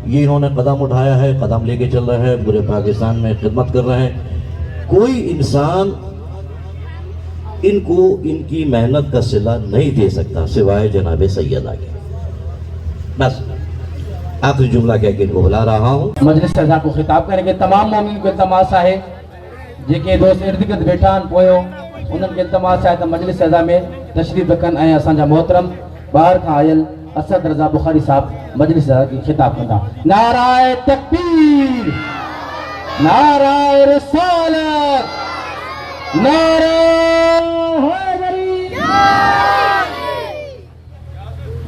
یہ انہوں نے قدم اٹھایا ہے، قدم لے کے چل رہے ہیں، پورے پاکستان میں خدمت کر رہے ہیں۔ کوئی انسان ان کو ان کی محنت کا صلہ نہیں دے سکتا سوائے جناب سیدہ کے۔ بس آخری جملہ کہہ کے ان کو بلا رہا ہوں۔ مجلس اعضاء کو خطاب کریں گے۔ تمام مومن کو التماس ہے جے دوست ارد گرد بیٹھان پویو انہوں کے التماس ہے تو مجلس اعضاء میں تشریف رکھن اے اساں محترم باہر کا آئل اسد رضا بخاری صاحب مجلس اعضاء کی خطاب کرتا۔ نعرہ تکبیر، نعرہ رسالت، نعرہ حیدری۔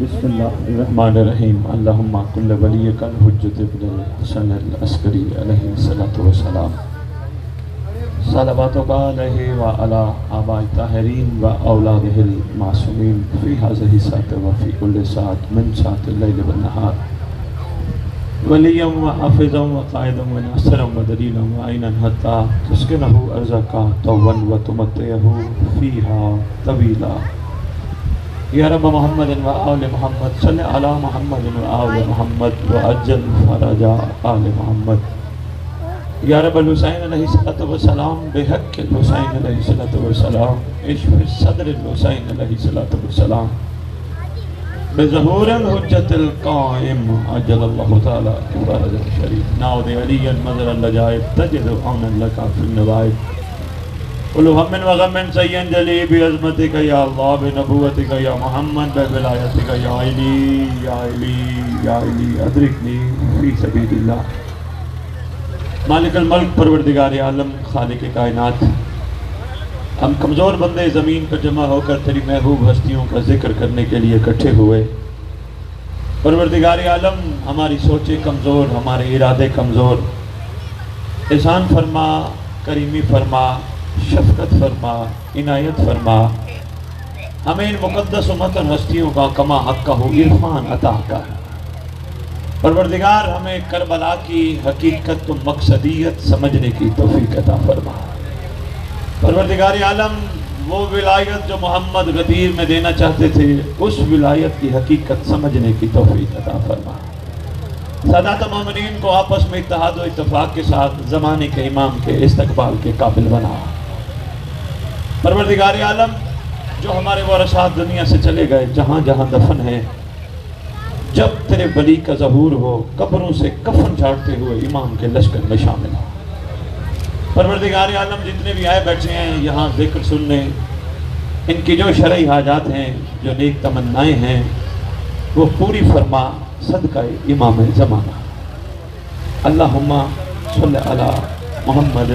بسم اللہ الرحمن الرحیم۔ اللہم کل ولیک الحجت ابن الحسن العسکری علیہ السلام، صلواتک علیہ وعلی آباء الطاہرین و اولادہ المعصومین فی ہذہ الساعۃ و فی کل ساعۃ من ساعات اللیل والنہار، ولیا و حافظا و قائدا و ناصرا و دلیلا و عینا حتی تسکنہ ارضک طوعا و تمتعہ فیہا طویلا۔ یا رب محمد و آل محمد صلی علی محمد و آل محمد و عجل فرج آل محمد۔ یا رب الحسین علیہ السلام بحق الحسین علیہ السلام، اشف صدر الحسین علیہ السلام، بظہور الحجت القائم عجل اللہ تعالی فرج الشریف۔ نعوذ علی المظر اللجائب تجد عونا لکا فی النوائب، کل ہم و غم سین جلی بعظمتک یا اللہ، بنبوتک یا محمد، بولایتک یا علی یا علی یا علی، ادرکنی فی سبیل اللہ۔ مالک الملک، پروردگار عالم، خالق کائنات، ہم کمزور بندے زمین پر جمع ہو کر تیری محبوب ہستیوں کا ذکر کرنے کے لیے اکٹھے ہوئے۔ پروردگار عالم، ہماری سوچیں کمزور، ہمارے ارادے کمزور، احسان فرما، کریمی فرما، شفقت فرما، عنایت فرما، ہمیں ان مقدس امت اور ہستیوں کا کما حق کا ہو عرفان عطا کر۔ پروردگار، ہمیں کربلا کی حقیقت و مقصدیت سمجھنے کی توفیق عطا فرما۔ پروردگار عالم، وہ ولایت جو محمد غدیر میں دینا چاہتے تھے، اس ولایت کی حقیقت سمجھنے کی توفیق عطا فرما۔ سادات مومنین کو آپس میں اتحاد و اتفاق کے ساتھ زمانے کے امام کے استقبال کے قابل بنا۔ پروردگار عالم، جو ہمارے ورثات دنیا سے چلے گئے، جہاں جہاں دفن ہیں، جب تیرے ولی کا ظہور ہو، قبروں سے کفن جھاڑتے ہوئے امام کے لشکر میں شامل ہو۔ پروردگار عالم، جتنے بھی آئے بیٹھے ہیں یہاں ذکر سننے، ان کی جو شرعی حاجات ہیں، جو نیک تمنائیں ہیں، وہ پوری فرما صدقہ امام زمانہ۔ اللہم صلی علی محمد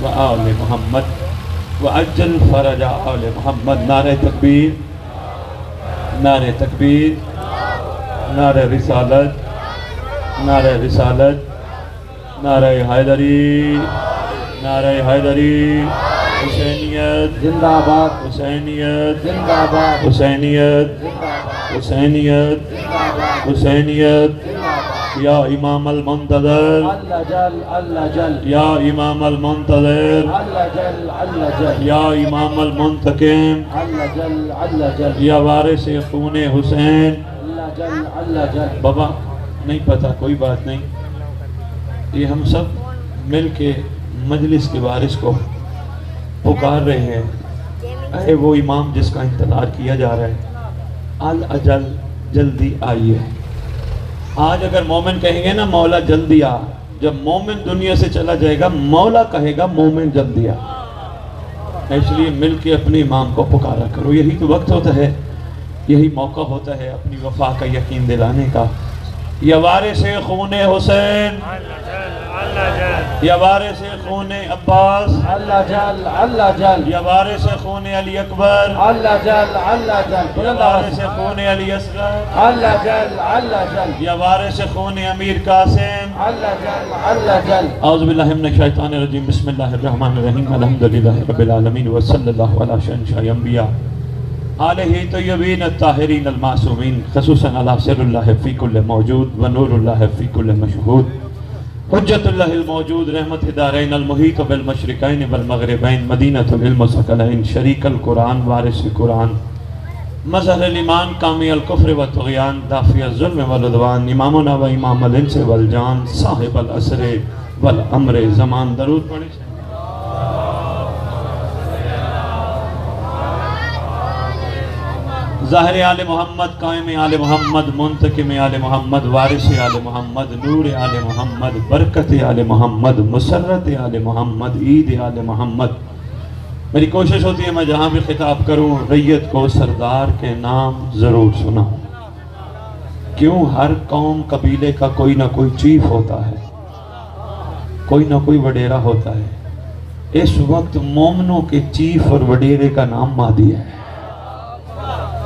و آل محمد و عجل فرج آل محمد۔ نعرہ تکبیر، نعرہ تکبیر، نعرہ رسالت، نعرہ رسالت، نعرہ حیدری، نعرہ حیدری، حسینیت زندہ آباد، حسینیت زندہ آباد، حسینیت حسینیت حسینیت۔ یا امام المنتظر، اللہ جل اللہ جل، یا امام المنتظر، اللہ جل اللہ جل، یا امام المنتقم، اللہ جل اللہ جل، یا وارث خون حسین۔ اللہ جل اللہ جل۔ بابا نہیں پتا، کوئی بات نہیں، یہ ہم سب مل کے مجلس کے وارث کو پکار رہے ہیں، اے وہ امام جس کا انتظار کیا جا رہا ہے، الاجل جلدی آئیے۔ آج اگر مومن کہیں گے نا مولا جلدی آ، جب مومن دنیا سے چلا جائے گا مولا کہے گا مومن جلدی آ۔ اس لیے مل کے اپنے امام کو پکارا کرو، یہی تو وقت ہوتا ہے، یہی موقع ہوتا ہے اپنی وفا کا یقین دلانے کا۔ یا وارث خون حسین، یا وارث خون عباس، اللہ جل اللہ جل، یا وارث خون علی اکبر، اللہ جل اللہ جل، یا وارث خون علی اصغر، اللہ جل اللہ جل، یا وارث خون امیر قاسم۔ اللہ جل اللہ جل۔ اعوذ باللہ من الشیطان الرجیم، بسم اللہ الرحمن الرحیم، الحمدللہ رب العالمین، وصلی اللہ علی شہنشاہ انبیاء آلہ طیبین الطاہرین المعصومین، خصوصاً علی سر اللہ فی کل موجود و نور اللہ فی کل مشہود، حجت اللہ الموجود، رحمت دارین المحیط بالمشرقین والمغربین، مدینۃ العلم والثقلین، شریک القرآن، وارث قرآن، مظہر الایمان کامی الکفر و طغیان دافی الظلم والعدوان امامنا و امام الانس والجان صاحب العصر والامر زمان. درود پڑھیں. ظاہر آل محمد، قائم آل محمد، منتقم آل محمد، وارث آل محمد، نور آل محمد، برکت آل محمد، مسرت آل محمد، عید آل محمد. میری کوشش ہوتی ہے میں جہاں بھی خطاب کروں ریت کو سردار کے نام ضرور سناؤں. کیوں؟ ہر قوم قبیلے کا کوئی نہ کوئی چیف ہوتا ہے، کوئی نہ کوئی وڈیرا ہوتا ہے. اس وقت مومنوں کے چیف اور وڈیرے کا نام مہدی ہے.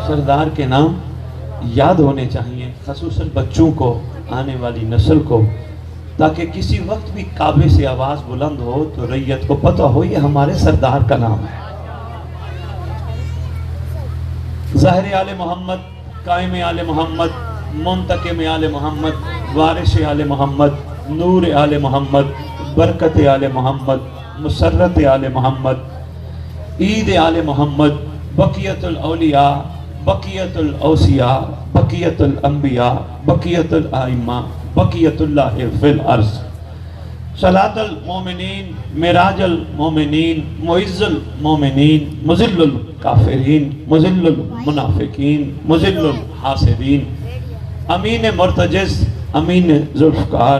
سردار کے نام یاد ہونے چاہیے، خصوصاً بچوں کو، آنے والی نسل کو، تاکہ کسی وقت بھی کعبے سے آواز بلند ہو تو ریت کو پتہ ہو یہ ہمارے سردار کا نام ہے. ظاہر آل محمد، قائم آل محمد، منتقم آل محمد، وارث آل محمد، نور آل محمد، برکت آل محمد، مسرت آل محمد، عید آل محمد، بقیت الاولیاء، بقیت الاوصیاء، بقیت الانبیاء، بقیت الائمہ، بقیت اللہ فی الارض. صلاة المومنین، معراج المومنین، معز المومنین، مذل الکافرین، مذل المنافقین، مذل الحاسدین، امین مرتجز، امین ذوالفقار،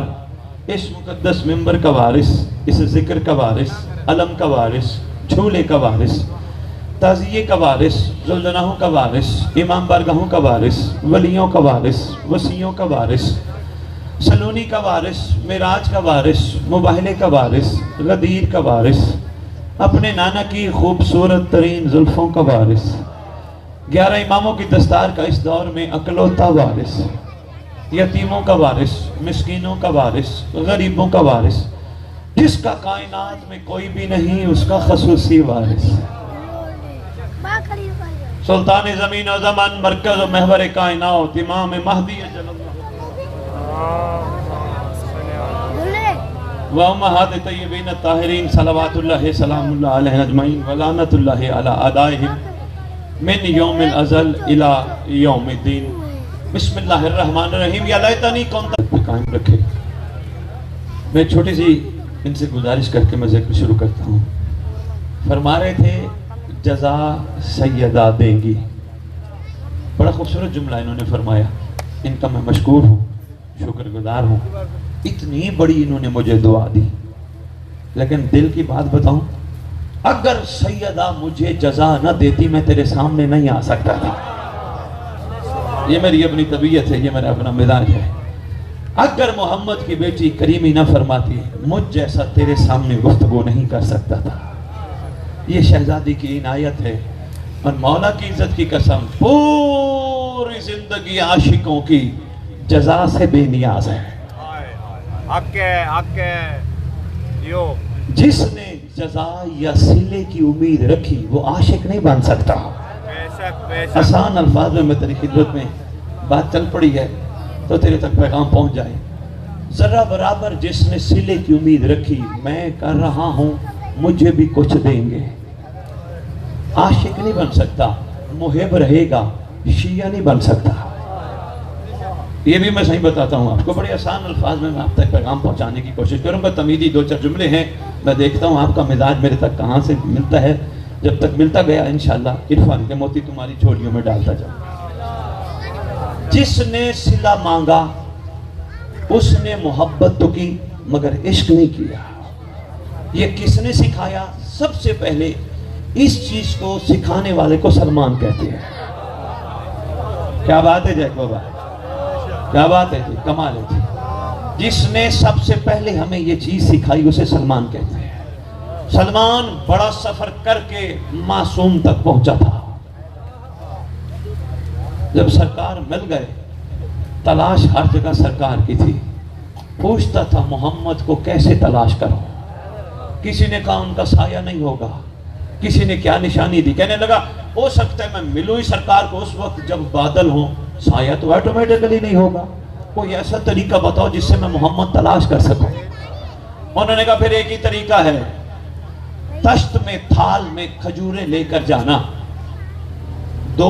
اس مقدس منبر کا وارث، اس ذکر کا وارث، علم کا وارث، جھولے کا وارث، تعزیے کا وارث، ذوالجناحوں کا وارث، امام بارگاہوں کا وارث، ولیوں کا وارث، وسیعوں کا وارث، سلونی کا وارث، معراج کا وارث، مباہلے کا وارث، غدیر کا وارث، اپنے نانا کی خوبصورت ترین زلفوں کا وارث، 11 اماموں کی دستار کا اس دور میں اکلوتا وارث، یتیموں کا وارث، مسکینوں کا وارث، غریبوں کا وارث، جس کا کائنات میں کوئی بھی نہیں اس کا خصوصی وارث. سلطان زمین و زمان، مرکز و محور کائنات، امام مہدی جل و امہات طیبین الطاہرین صلوات اللہ سلام اللہ علیہ اجمعین ولعنت اللہ علی اعدائہم من یوم الازل الى یوم الدین. بسم اللہ الرحمن الرحیم. یا لیتنی کنت پہ قائم رکھے. میں چھوٹی سی ان سے گزارش کر کے میں ذکر شروع کرتا ہوں. فرما رہے تھے جزا سیدہ دیں گی. بڑا خوبصورت جملہ انہوں نے فرمایا. ان کا میں مشکور ہوں، شکر گزار ہوں. اتنی بڑی انہوں نے مجھے دعا دی. لیکن دل کی بات بتاؤں، اگر سیدہ مجھے جزا نہ دیتی میں تیرے سامنے نہیں آ سکتا تھا. یہ میری اپنی طبیعت ہے، یہ میرا اپنا مزاج ہے. اگر محمد کی بیٹی کریمی نہ فرماتی مجھ جیسا تیرے سامنے گفتگو نہیں کر سکتا تھا. یہ شہزادی کی عنایت ہے. اور مولا کی عزت کی قسم پوری زندگی عاشقوں کی جزا سے بے نیاز ہے. جس نے جزا یا صلے کی امید رکھی وہ عاشق نہیں بن سکتا. آسان الفاظ میں تیری خدمت میں بات چل پڑی ہے تو تیرے تک پیغام پہنچ جائے. ذرا برابر جس نے صلے کی امید رکھی میں کر رہا ہوں مجھے بھی کچھ دیں گے. عاشق نہیں بن سکتا، محب رہے گا، شیعہ نہیں بن سکتا. یہ بھی میں صحیح بتاتا ہوں آپ کو. بڑے آسان الفاظ میں آپ تک پیغام پہنچانے کی کوشش کروں گا. تمیدی 2-4 جملے ہیں. میں دیکھتا ہوں آپ کا مزاج میرے تک کہاں سے ملتا ہے. جب تک ملتا گیا انشاءاللہ عرفان کے موتی تمہاری جھولیوں میں ڈالتا جاؤں. جس نے صلہ مانگا اس نے محبت تو کی مگر عشق نہیں کیا. یہ کس نے سکھایا؟ سب سے پہلے اس چیز کو سکھانے والے کو سلمان کہتے ہیں. کیا بات ہے جیک بابا، کیا بات ہے جی، کمال ہے جی. جس نے سب سے پہلے ہمیں یہ چیز سکھائی اسے سلمان کہتے ہیں. سلمان بڑا سفر کر کے معصوم تک پہنچا تھا. جب سرکار مل گئے، تلاش ہر جگہ سرکار کی تھی. پوچھتا تھا محمد کو کیسے تلاش کروں. کسی نے کہا ان کا سایہ نہیں ہوگا. کسی نے کیا نشانی دی. کہنے لگا ہو سکتا ہے میں ملوں ہی سرکار کو اس وقت جب بادل ہوں. سایہ تو آٹومیٹکلی نہیں ہوگا. کوئی ایسا طریقہ بتاؤ جس سے میں محمد تلاش کر سکوں. انہوں نے کہا پھر ایک ہی طریقہ ہے، تشت میں تھال میں کھجوریں لے کر جانا. 2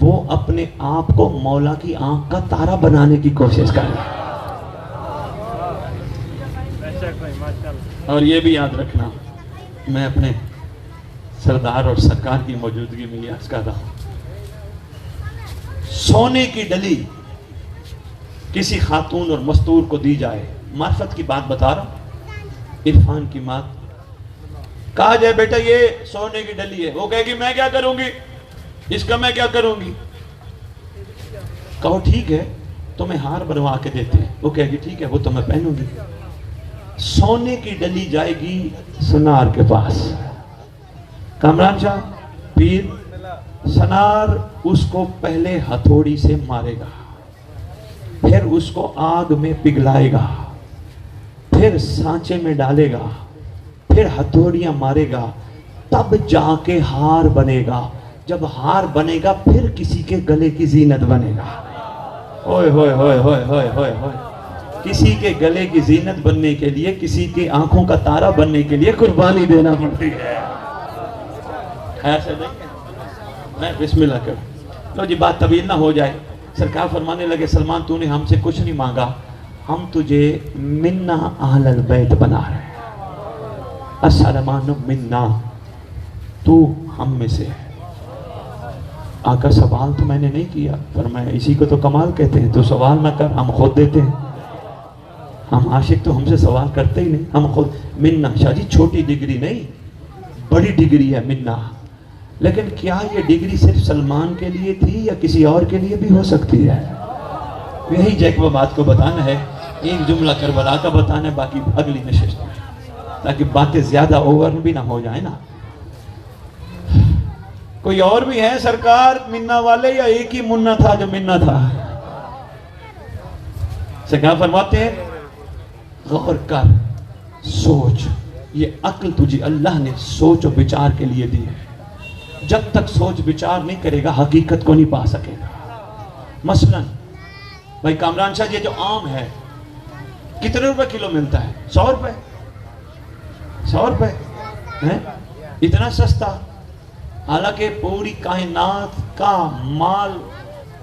وہ اپنے آپ کو مولا کی آنکھ کا تارا بنانے کی کوشش کر رہا ہے. اور یہ بھی یاد رکھنا، میں اپنے سردار اور سرکار کی موجودگی میں یہ عرض کر رہا ہوں، سونے کی ڈلی کسی خاتون اور مستور کو دی جائے، معرفت کی بات بتا رہا ہوں، عرفان کی بات، کہا جائے بیٹا یہ سونے کی ڈلی ہے، وہ کہے گی میں کیا کروں گی، اس کا میں کیا کروں گی. کہو ٹھیک ہے تمہیں ہار بنوا کے دیتے ہیں، وہ کہے گی ٹھیک ہے وہ تو میں پہنوں گی. سونے کی ڈلی جائے گی سنار کے پاس، کامران شاہ پیر، سنار اس کو پہلے ہتھوڑی سے مارے گا، پھر اس کو آگ میں پگھلائے گا، پھر سانچے میں ڈالے گا، پھر ہتھوڑیاں مارے گا، تب جا کے ہار بنے گا. جب ہار بنے گا پھر کسی کے گلے کی زینت بنے گا. ہوئے ہوئے ہوئے ہوئے ہوئے ہوئے ہوئے، کسی کے گلے کی زینت بننے کے لیے، کسی کی آنکھوں کا تارا بننے کے لیے قربانی دینا پڑتی ہے. ایسے نہیں میں بسم اللہ کروں. تو جی بات طویل نہ ہو جائے، سرکار فرمانے لگے سلمان تو نے ہم سے کچھ نہیں مانگا، ہم تجھے منا اہل البیت بنا رہے ہیں، السلمان منا، تو ہم میں سے ہے. آقا سوال تو میں نے نہیں کیا، پر میں اسی کو تو کمال کہتے ہیں، تو سوال نہ کر ہم خود دیتے ہیں. ہم عاشق تو ہم سے سوال کرتے ہی نہیں، ہم خود. منا شاہ جی چھوٹی ڈگری نہیں، بڑی ڈگری ہے منا. لیکن کیا یہ ڈگری صرف سلمان کے لیے تھی یا کسی اور کے لیے بھی ہو سکتی ہے؟ یہی جیکو بات کو بتانا ہے. ایک جملہ کربلا کا بتانا ہے، باقی اگلی نشست میں، تاکہ باتیں زیادہ اوور بھی نہ ہو جائیں نا. کوئی اور بھی ہے سرکار منا والے یا ایک ہی منا تھا جو منا تھا؟ سرکار فرماتے ہیں غور کر، سوچ. یہ عقل تجھے اللہ نے سوچ و بچار کے لیے دی ہے. جب تک سوچ بچار نہیں کرے گا حقیقت کو نہیں پا سکے گا. مثلا بھائی کامران شاہ یہ جو آم ہے کتنے روپے کلو ملتا ہے؟ 100 روپے. 100 روپے اتنا سستا. حالانکہ پوری کائنات کا مال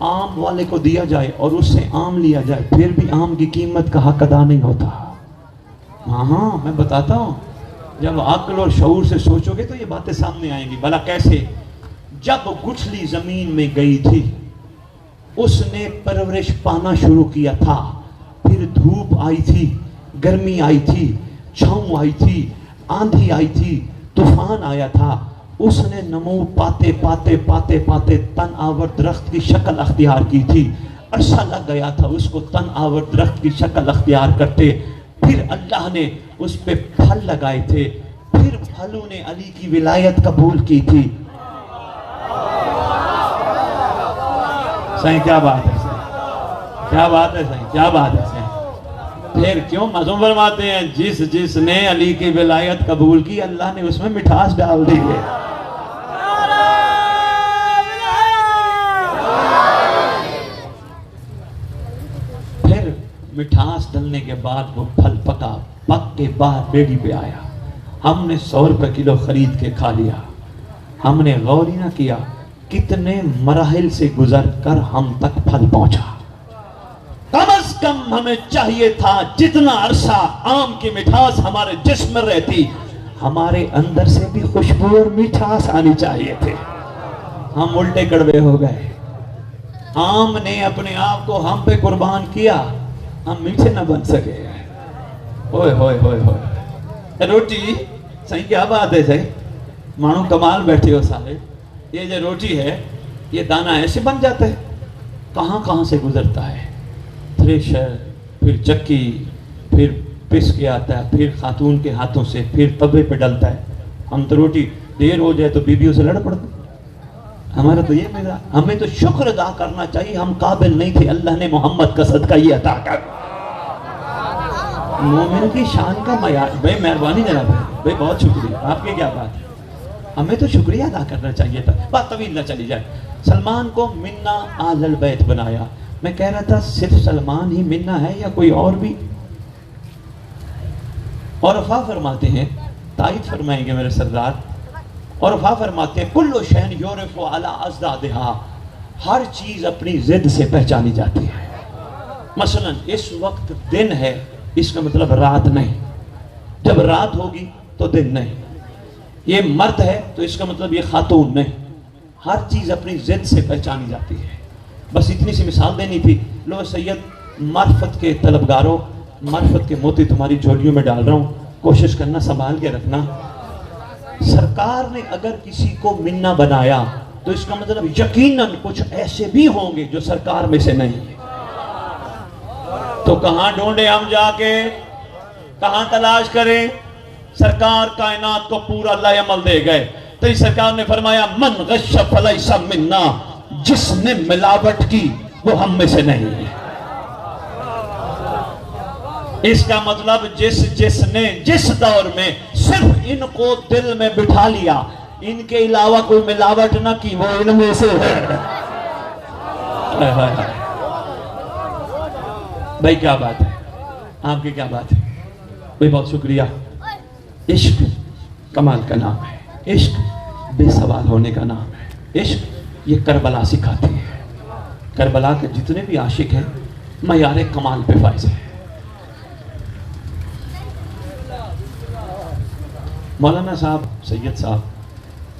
آم والے کو دیا جائے اور اس سے آم لیا جائے پھر بھی آم کی قیمت کا حق ادا نہیں ہوتا. ہاں میں بتاتا ہوں، جب عقل اور شعور سے سوچو گے تو یہ باتیں سامنے آئیں گی. بھلا کیسے؟ جب گٹھلی زمین میں گئی تھی اس نے پرورش پانا شروع کیا تھا، پھر دھوپ آئی تھی، گرمی آئی تھی، چھاؤں آئی تھی، آندھی آئی تھی، طوفان آیا تھا. اس نے نمو پاتے پاتے پاتے پاتے تن آور درخت کی شکل اختیار کی تھی. عرصہ لگ گیا تھا اس کو تن آور درخت کی شکل اختیار کرتے. پھر اللہ نے اس پہ پھل لگائے تھے، پھر پھلوں نے علی کی ولایت قبول کی تھی. سائیں کیا بات ہے، کیا بات ہے سائیں، کیا بات ہے سائیں. پھر کیوں معصوم فرماتے ہیں جس نے علی کی ولایت قبول کی اللہ نے اس میں مٹھاس ڈال دی ہے. پھر مٹھاس ڈلنے کے بعد وہ پھل پکا، پک کے بعد بیڑی پہ آیا. ہم نے 100 روپے کلو خرید کے کھا لیا. ہم نے غور ہی نہ کیا کتنے مراحل سے گزر کر ہم تک پھل پہنچا. کم از کم ہمیں چاہیے تھا جتنا عرصہ آم کی مٹھاس ہمارے جسم میں رہتی ہمارے اندر سے بھی خوشبو اور مٹھاس آنی چاہیے تھے. ہم الٹے کڑوے ہو گئے. آم نے اپنے آپ کو ہم پہ قربان کیا، ہم میٹھے نہ بن سکے. ہوئے ہوئے ہوئے ہوئے روٹی صحیح کیا بات ہے صحیح. مانو کمال بیٹھے ہو سارے. یہ جو روٹی ہے یہ دانہ ایسے بن جاتا ہے، کہاں کہاں سے گزرتا ہے. تھریشر، پھر چکی، پھر پس کے آتا ہے، پھر خاتون کے ہاتھوں سے، پھر توے پہ ڈلتا ہے. ہم تو روٹی دیر ہو جائے تو بیویوں سے لڑ پڑتے. ہمارا تو یہ میرا، ہمیں تو شکر ادا کرنا چاہیے. ہم قابل نہیں تھے، اللہ نے محمد کا صدقہ یہ عطا کر. مومن کی شان کا معیار. بھائی مہربانی جناب بھائی، بہت شکریہ آپ کی. کیا بات ہے، ہمیں تو شکریہ ادا کرنا چاہیے تھا. بات طویل نہ چلی جائے. سلمان کو منا آل البیت بنایا. میں کہہ رہا تھا صرف سلمان ہی منا ہے یا کوئی اور بھی؟ عرفا فرماتے ہیں، تائید فرمائیں گے میرے سردار. عرفا فرماتے ہیں کلو شین یورف علی ازدادہا، ہر چیز اپنی ضد سے پہچانی جاتی ہے. مثلا اس وقت دن ہے، اس کا مطلب رات نہیں. جب رات ہوگی تو دن نہیں. یہ مرد ہے تو اس کا مطلب یہ خاتون نہیں. ہر چیز اپنی ضد سے پہچانی جاتی ہے. بس اتنی سی مثال دینی تھی. لو سید، معرفت کے طلبگاروں، معرفت کے موتی تمہاری جھولیوں میں ڈال رہا ہوں، کوشش کرنا سنبھال کے رکھنا. سرکار نے اگر کسی کو منا بنایا تو اس کا مطلب یقیناً کچھ ایسے بھی ہوں گے جو سرکار میں سے نہیں. تو کہاں ڈھونڈے ہم جا کے، کہاں تلاش کریں؟ سرکار کائنات کو پورا لائے عمل دے گئے. تو اس سرکار نے فرمایا من غش فلیس منا، جس نے ملاوٹ کی وہ ہم میں سے نہیں ہے. اس کا مطلب جس نے جس دور میں صرف ان کو دل میں بٹھا لیا، ان کے علاوہ کوئی ملاوٹ نہ کی، وہ ان میں سے ہے. بھائی کیا بات ہے، آپ کی کیا بات ہے بھائی، بہت شکریہ. عشق کمال کا نام ہے، عشق بے سوال ہونے کا نام ہے. عشق یہ کربلا سکھاتی ہے. کربلا کے جتنے بھی عاشق ہیں معیار کمال پہ فائز ہیں. مولانا صاحب، سید صاحب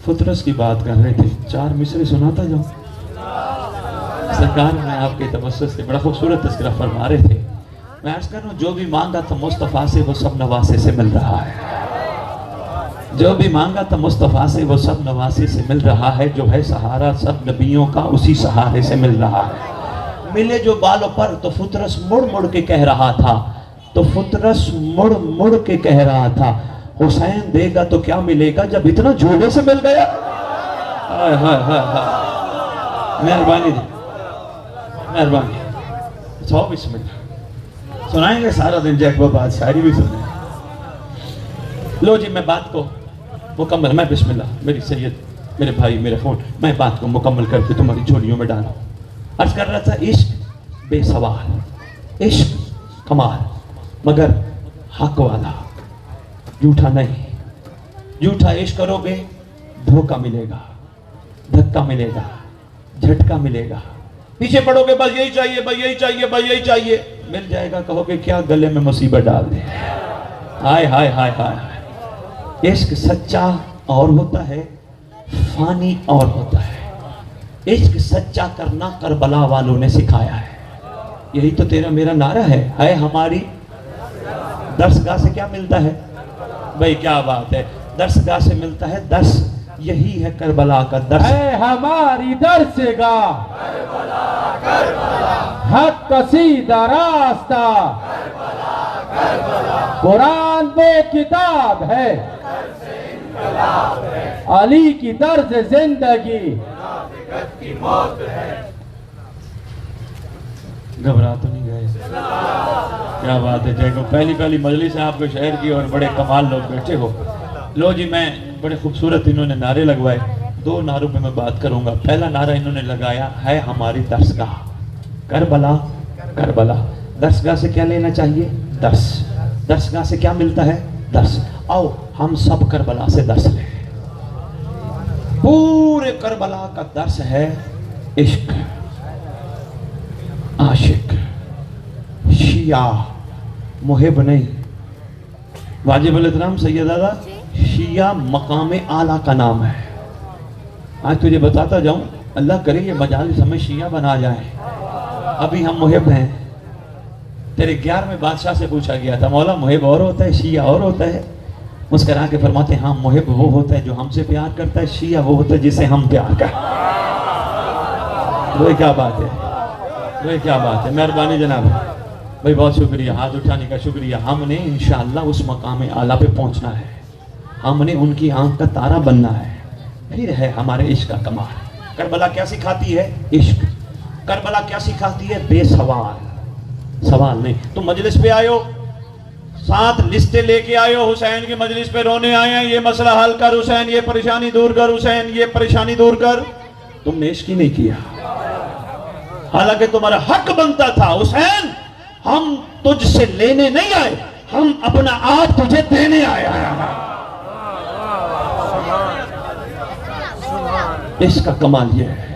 فطرس کی بات کر رہے تھے، 4 مصرے سناتا جاؤں. سرکار میں آپ کے تبسط سے بڑا خوبصورت تذکرہ فرما رہے تھے. میں عرض کر رہا ہوں، جو بھی مانگا تھا مصطفیٰ سے وہ سب نواسے سے مل رہا ہے. جو بھی مانگا تھا مصطفیٰ سے وہ سب نواسے سے مل رہا ہے. جو ہے سہارا سب نبیوں کا اسی سہارے سے مل رہا ہے. ملے جو بالوں پر تو فطرس مڑ مڑ کے کہہ رہا تھا، تو فطرس مڑ مڑ کے کہہ رہا تھا حسین دے گا تو کیا ملے گا جب اتنا جھولے سے مل گیا. مہربانی دی، مہربانی. سو بسم اللہ سنائیں گے سارا دن جیک بابا، شاعری بھی سنیں. لو جی میں بات کو مکمل، میں بسم اللہ میری سید، میرے بھائی، میرے خون، میں بات کو مکمل کر کے تمہاری جھولیوں میں ڈالا. عرض کر رہا تھا عشق بے سوال، عشق کمال، مگر حق والا، جھوٹا نہیں. جھوٹا عشق کرو گے دھوکہ ملے گا، دھکا ملے گا، جھٹکا ملے گا. پیچھے پڑو گے بس یہی چاہیے، بس یہی چاہیے، بس یہی چاہیے، مل جائے گا. کہو گے کیا گلے میں مصیبت ڈال دے. ہائے ہائے ہائے ہائے. عشق سچا اور ہوتا ہے، فانی اور ہوتا ہے. عشق سچا کرنا کربلا والوں نے سکھایا ہے. یہی تو تیرا میرا نعرہ ہے ہماری درسگاہ سے کیا ملتا ہے بھائی، کیا بات ہے. درسگاہ سے ملتا ہے درس، یہی ہے کربلا کا درس. ہے ہماری درسگاہ حق کا سیدھا راستہ، قرآن وہ کتاب ہے، علی کی طرز زندگی. گھبرا تو نہیں گئے؟ کیا بات ہے. جیکو پہلی مجلس ہے آپ کے شہر کی اور بڑے کمال لوگ بیٹھے ہو. لو جی میں بڑے خوبصورت انہوں نے نعرے لگوائے. 2 نعروں پہ میں بات کروں گا. پہلا نعرہ انہوں نے لگایا ہے ہماری درسگاہ، کربلا. کربلا درسگاہ سے کیا لینا چاہیے؟ درس. درسگاہ سے کیا ملتا ہے؟ درس. آؤ ہم سب کربلا سے درس لیں. پورے کربلا کا درس ہے عشق. عاشق، شیعہ، محب نہیں. واجب الاحترام سید دادا، شیعہ مقام اعلیٰ کا نام ہے. آج تجھے بتاتا جاؤں، اللہ کرے یہ مجالس ہمیں شیعہ بنا جائیں. ابھی ہم محب ہیں. تیرے 11ویں بادشاہ سے پوچھا گیا تھا مولا محب اور ہوتا ہے شیعہ اور ہوتا ہے؟ مسکرا کے فرماتے ہیں ہاں محب وہ ہوتا ہے جو ہم سے پیار کرتا ہے، شیعہ وہ ہوتا ہے جسے ہم پیار کرتے ہیں. وہ کیا بات ہے، وہ کیا بات ہے. مہربانی جناب بھائی، بہت شکریہ، ہاتھ اٹھانے کا شکریہ. ہم نے انشاءاللہ اس مقام اعلیٰ پہ پہنچنا ہے. ہم نے ان کی آنکھ کا تارا بننا ہے. پھر ہے ہمارے عشق کا کمال. کربلا کیا سکھاتی ہے؟ عشق. کربلا کیا سکھاتی ہے؟ بے سوال. سوال نہیں. تم مجلس پہ آئے ہو، 7 لسٹیں لے کے آئے ہو، حسین کی مجلس پہ رونے آئے ہیں، یہ مسئلہ حل کر حسین، یہ پریشانی دور کر حسین، یہ پریشانی دور کر. تم نے عشق ہی نہیں کیا. حالانکہ تمہارا حق بنتا تھا حسین، ہم تجھ سے لینے نہیں آئے، ہم اپنا آپ تجھے دینے آئے. اس کا کمال یہ ہے.